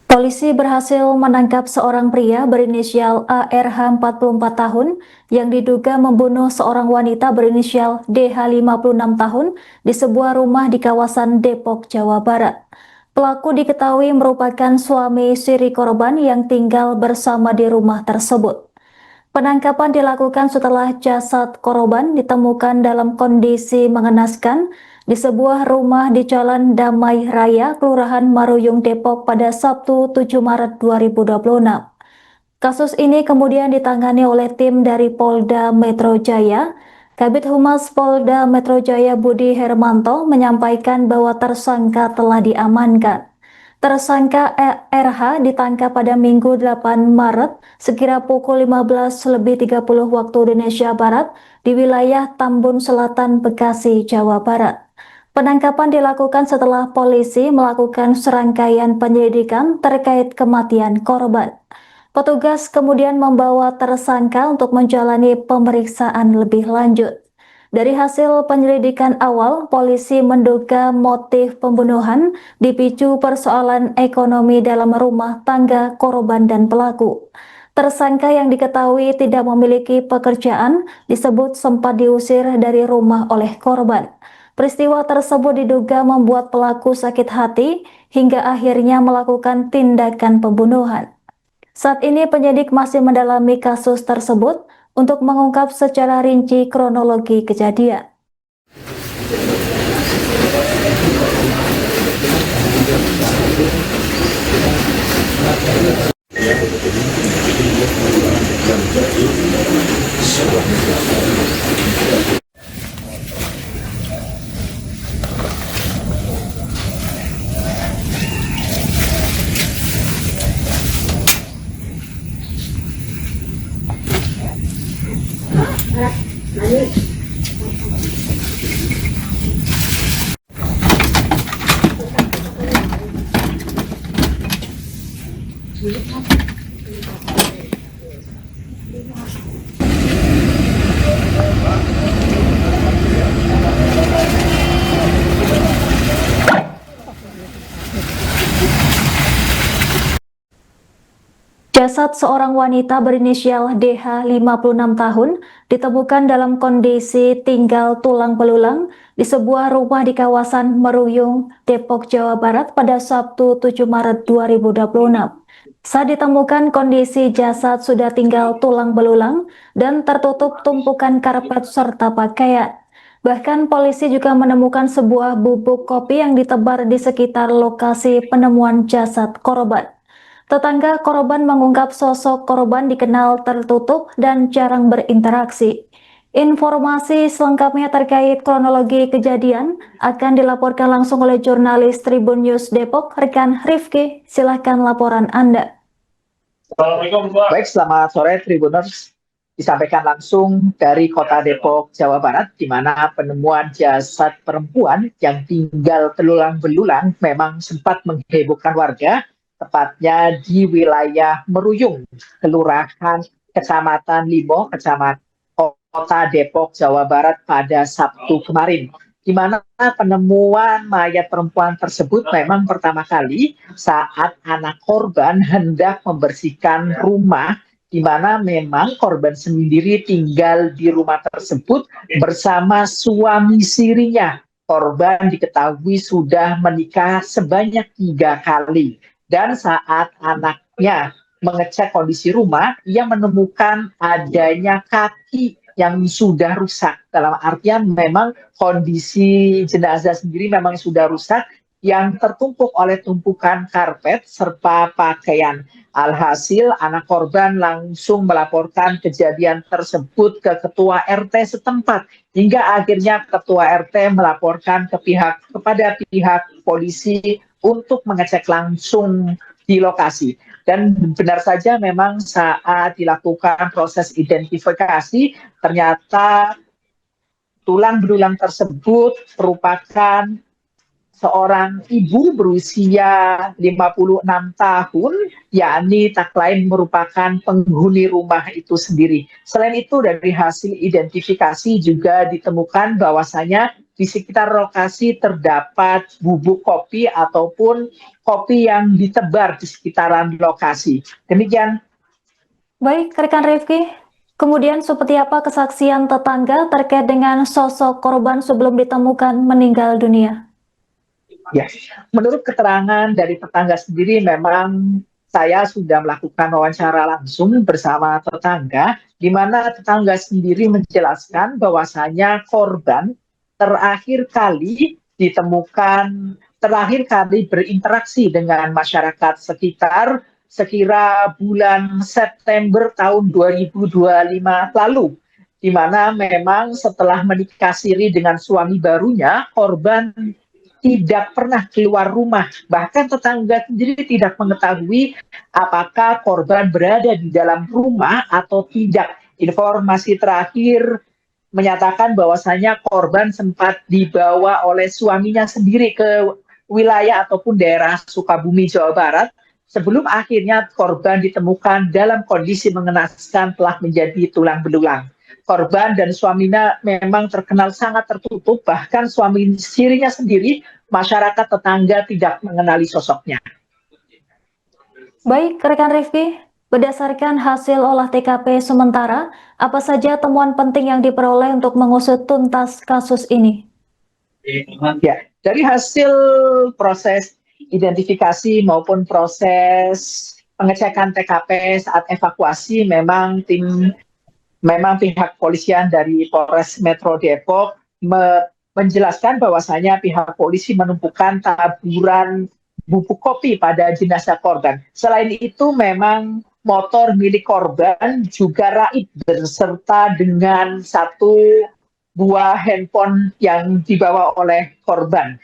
Polisi berhasil menangkap seorang pria berinisial ARH 44 tahun yang diduga membunuh seorang wanita berinisial DH 56 tahun di sebuah rumah di kawasan Depok, Jawa Barat. Pelaku diketahui merupakan suami istri korban yang tinggal bersama di rumah tersebut. Penangkapan dilakukan setelah jasad korban ditemukan dalam kondisi mengenaskan di sebuah rumah di Jalan Damai Raya, Kelurahan Maruyung, Depok pada Sabtu 7 Maret 2026. Kasus ini kemudian ditangani oleh tim dari Polda Metro Jaya. Kabid Humas Polda Metro Jaya Budi Hermanto menyampaikan bahwa tersangka telah diamankan. Tersangka RH ditangkap pada Minggu 8 Maret sekira pukul 15.30 waktu Indonesia Barat di wilayah Tambun Selatan, Bekasi, Jawa Barat. Penangkapan dilakukan setelah polisi melakukan serangkaian penyelidikan terkait kematian korban. Petugas kemudian membawa tersangka untuk menjalani pemeriksaan lebih lanjut. Dari hasil penyelidikan awal, polisi menduga motif pembunuhan dipicu persoalan ekonomi dalam rumah tangga korban dan pelaku. Tersangka yang diketahui tidak memiliki pekerjaan disebut sempat diusir dari rumah oleh korban. Peristiwa tersebut diduga membuat pelaku sakit hati hingga akhirnya melakukan tindakan pembunuhan. Saat ini penyidik masih mendalami kasus tersebut untuk mengungkap secara rinci kronologi kejadian. Jasad seorang wanita berinisial DH 56 tahun ditemukan dalam kondisi tinggal tulang belulang di sebuah rumah di kawasan Maruyung, Depok, Jawa Barat pada Sabtu 7 Maret 2026. Saat ditemukan kondisi jasad sudah tinggal tulang belulang dan tertutup tumpukan karpet serta pakaian. Bahkan polisi juga menemukan sebuah bubuk kopi yang ditebar di sekitar lokasi penemuan jasad korban. Tetangga korban mengungkap sosok korban dikenal tertutup dan jarang berinteraksi. Informasi selengkapnya terkait kronologi kejadian akan dilaporkan langsung oleh jurnalis Tribun News Depok, rekan Rifki. Silahkan laporan Anda. Baik, selamat sore Tribuners. Disampaikan langsung dari Kota Depok, Jawa Barat, di mana penemuan jasad perempuan yang tinggal belulang-belulang memang sempat menghebohkan warga, tepatnya di wilayah Meruyung, Kelurahan Kecamatan Limo, Kecamatan Kota Depok, Jawa Barat pada Sabtu kemarin. Di mana penemuan mayat perempuan tersebut memang pertama kali saat anak korban hendak membersihkan rumah, di mana memang korban sendiri tinggal di rumah tersebut bersama suami sirinya. Korban diketahui sudah menikah sebanyak 3 kali. Dan saat anaknya mengecek kondisi rumah, ia menemukan adanya kaki yang sudah rusak. Dalam artian memang kondisi jenazah sendiri memang sudah rusak yang tertumpuk oleh tumpukan karpet serta pakaian. Alhasil anak korban langsung melaporkan kejadian tersebut ke ketua RT setempat hingga akhirnya ketua RT melaporkan kepada pihak polisi untuk mengecek langsung di lokasi. Dan benar saja memang saat dilakukan proses identifikasi ternyata tulang belulang tersebut merupakan seorang ibu berusia 56 tahun, yakni tak lain merupakan penghuni rumah itu sendiri. Selain itu, dari hasil identifikasi juga ditemukan bahwasanya di sekitar lokasi terdapat bubuk kopi ataupun kopi yang ditebar di sekitaran lokasi. Demikian. Baik, rekan Rifki. Kemudian seperti apa kesaksian tetangga terkait dengan sosok korban sebelum ditemukan meninggal dunia? Ya, menurut keterangan dari tetangga sendiri, memang saya sudah melakukan wawancara langsung bersama tetangga, di mana tetangga sendiri menjelaskan bahwasanya korban terakhir kali ditemukan, terakhir kali berinteraksi dengan masyarakat sekitar sekira bulan September tahun 2025 lalu, di mana memang setelah menikah siri dengan suami barunya, korban tidak pernah keluar rumah. Bahkan tetangga sendiri tidak mengetahui apakah korban berada di dalam rumah atau tidak. Informasi terakhir menyatakan bahwasanya korban sempat dibawa oleh suaminya sendiri ke wilayah ataupun daerah Sukabumi, Jawa Barat, sebelum akhirnya korban ditemukan dalam kondisi mengenaskan telah menjadi tulang belulang. Korban dan suaminya memang terkenal sangat tertutup, bahkan suami sirinya sendiri, masyarakat tetangga tidak mengenali sosoknya. Baik, rekan Rifki, berdasarkan hasil olah TKP sementara, apa saja temuan penting yang diperoleh untuk mengusut tuntas kasus ini? Ya, dari hasil proses identifikasi maupun proses pengecekan TKP saat evakuasi, memang pihak polisian dari Polres Metro Depok menjelaskan bahwasanya pihak polisi menumpukan taburan bubuk kopi pada jenazah korban. Selain itu, memang motor milik korban juga raib beserta dengan satu buah handphone yang dibawa oleh korban.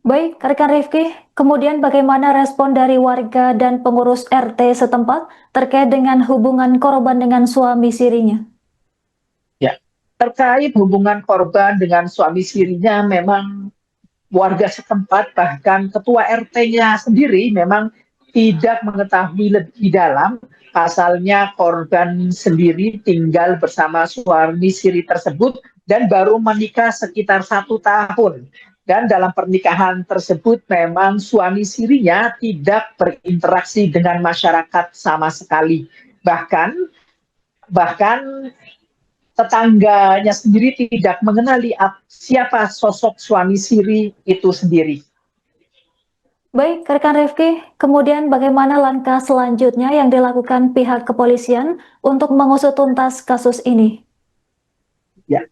Baik, rekan Rifki, kemudian bagaimana respon dari warga dan pengurus RT setempat terkait dengan hubungan korban dengan suami sirinya? Ya, terkait hubungan korban dengan suami sirinya, memang warga setempat, bahkan ketua RT-nya sendiri memang tidak mengetahui lebih dalam. Pasalnya korban sendiri tinggal bersama suami siri tersebut dan baru menikah sekitar 1 tahun. Dan dalam pernikahan tersebut memang suami sirinya tidak berinteraksi dengan masyarakat sama sekali. Bahkan tetangganya sendiri tidak mengenali siapa sosok suami siri itu sendiri. Baik, rekan Rifki, kemudian bagaimana langkah selanjutnya yang dilakukan pihak kepolisian untuk mengusut tuntas kasus ini? Ya,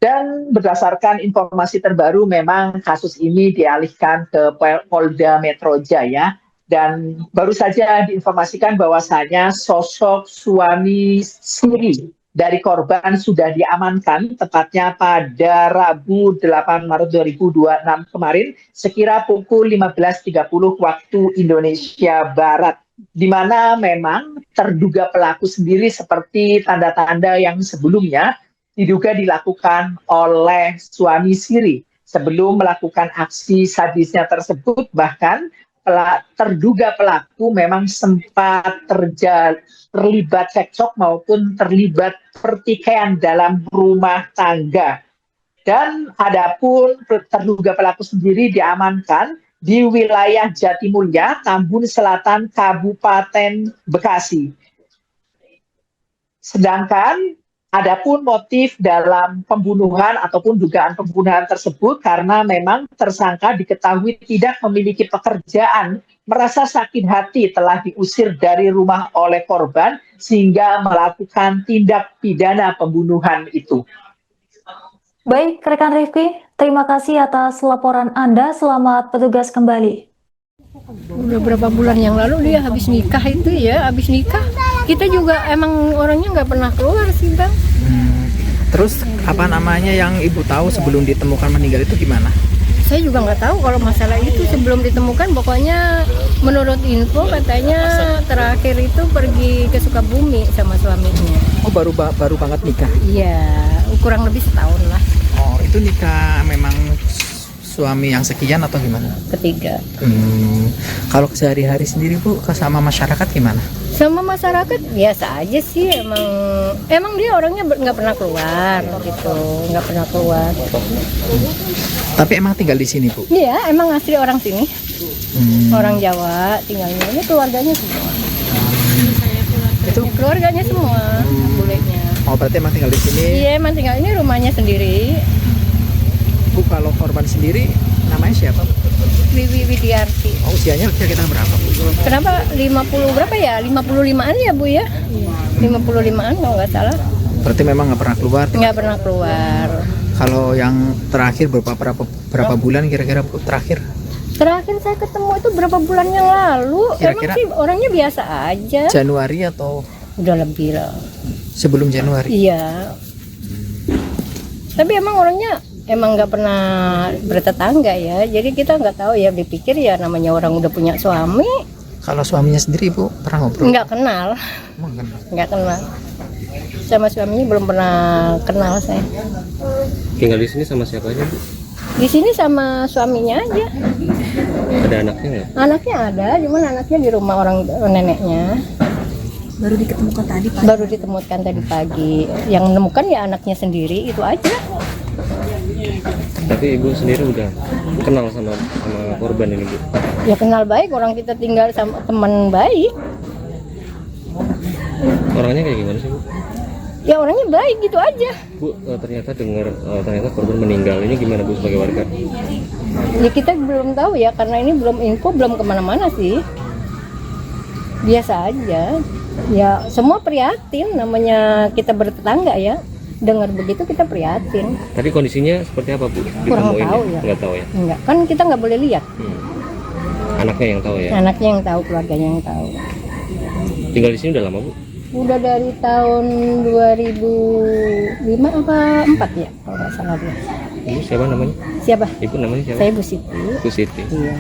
dan berdasarkan informasi terbaru, memang kasus ini dialihkan ke Polda Metro Jaya, dan baru saja diinformasikan bahwasanya sosok suami siri dari korban sudah diamankan, tepatnya pada Rabu 8 Maret 2026 kemarin, sekira pukul 15.30 waktu Indonesia Barat, di mana memang terduga pelaku sendiri seperti tanda-tanda yang sebelumnya diduga dilakukan oleh suami siri. Sebelum melakukan aksi sadisnya tersebut, bahkan terduga pelaku memang sempat terlibat cekcok maupun terlibat pertikaian dalam rumah tangga. Dan adapun terduga pelaku sendiri diamankan di wilayah Jatimulya, Tambun Selatan, Kabupaten Bekasi. Sedangkan adapun motif dalam pembunuhan ataupun dugaan pembunuhan tersebut karena memang tersangka diketahui tidak memiliki pekerjaan, merasa sakit hati telah diusir dari rumah oleh korban sehingga melakukan tindak pidana pembunuhan itu. Baik, rekan Rifki, terima kasih atas laporan Anda. Selamat bertugas kembali. Udah berapa bulan yang lalu dia habis nikah itu ya, habis nikah. Kita juga emang orangnya nggak pernah keluar sih, Bang. Terus apa namanya yang ibu tahu sebelum ditemukan meninggal itu gimana? Saya juga nggak tahu kalau masalah itu sebelum ditemukan. Pokoknya menurut info katanya terakhir itu pergi ke Sukabumi sama suaminya. Oh, baru banget nikah? Iya, kurang lebih setahun lah. Oh, itu nikah memang suami yang sekian atau gimana? ketiga. Kalau sehari-hari sendiri Bu, sama masyarakat gimana? Sama masyarakat biasa aja sih, emang dia orangnya nggak pernah keluar gitu, nggak pernah keluar. Tapi emang tinggal di sini Bu? Iya, emang asli orang sini, orang Jawa tinggalnya. Ini keluarganya semua. Itu keluarganya semua, bulenya. Oh berarti emang tinggal di sini. Iya, emang tinggal ini rumahnya sendiri. Bu, kalau korban sendiri namanya siapa Bu? Wiwi Widiarti. Oh, usianya kira-kira berapa Bu? Kenapa 50 berapa ya? 55-an ya Bu ya? 55-an kalau nggak salah. Berarti memang nggak pernah keluar. Nggak pernah keluar. Kalau yang terakhir berapa bulan kira-kira Bu terakhir? Terakhir saya ketemu itu berapa bulan yang lalu. Kira-kira? Emang sih orangnya biasa aja. Januari atau Udah lebih lah. sebelum Januari? Iya. Tapi emang orangnya emang nggak pernah bertetangga ya. Jadi kita nggak tahu ya. Dipikir ya namanya orang udah punya suami. Kalau suaminya sendiri Bu pernah ngobrol? Nggak kenal. Emang kenal? Nggak kenal. Sama suaminya belum pernah kenal saya. Tinggal di sini sama siapa aja Bu? Di sini sama suaminya aja. Ada anaknya nggak? Anaknya ada, cuman anaknya di rumah orang neneknya. Baru diketemukan tadi Pak. Baru ditemukan tadi pagi. Yang menemukan ya anaknya sendiri, itu aja. Tapi Ibu sendiri udah kenal sama korban ini Bu? Ya kenal baik, orang kita tinggal sama teman baik. Orangnya kayak gimana sih Bu? Ya orangnya baik gitu aja. Bu, ternyata ternyata korban meninggal. Ini gimana Bu sebagai warga? Ya kita belum tahu ya, karena ini belum info, belum kemana-mana sih. Biasa aja. Ya semua prihatin, namanya kita bertetangga ya. Dengar begitu kita prihatin. Tadi kondisinya seperti apa Bu? Kurang Ditemuin tahu ya. Nggak tahu ya? Enggak, kan kita nggak boleh lihat. Anaknya yang tahu ya? Anaknya yang tahu, keluarganya yang tahu. Tinggal di sini udah lama Bu? Udah dari tahun 2005 apa 4 ya kalau nggak salah dia. Ibu siapa namanya? Siapa? Ibu namanya siapa? Saya Bu Siti. Bu Siti. Iya.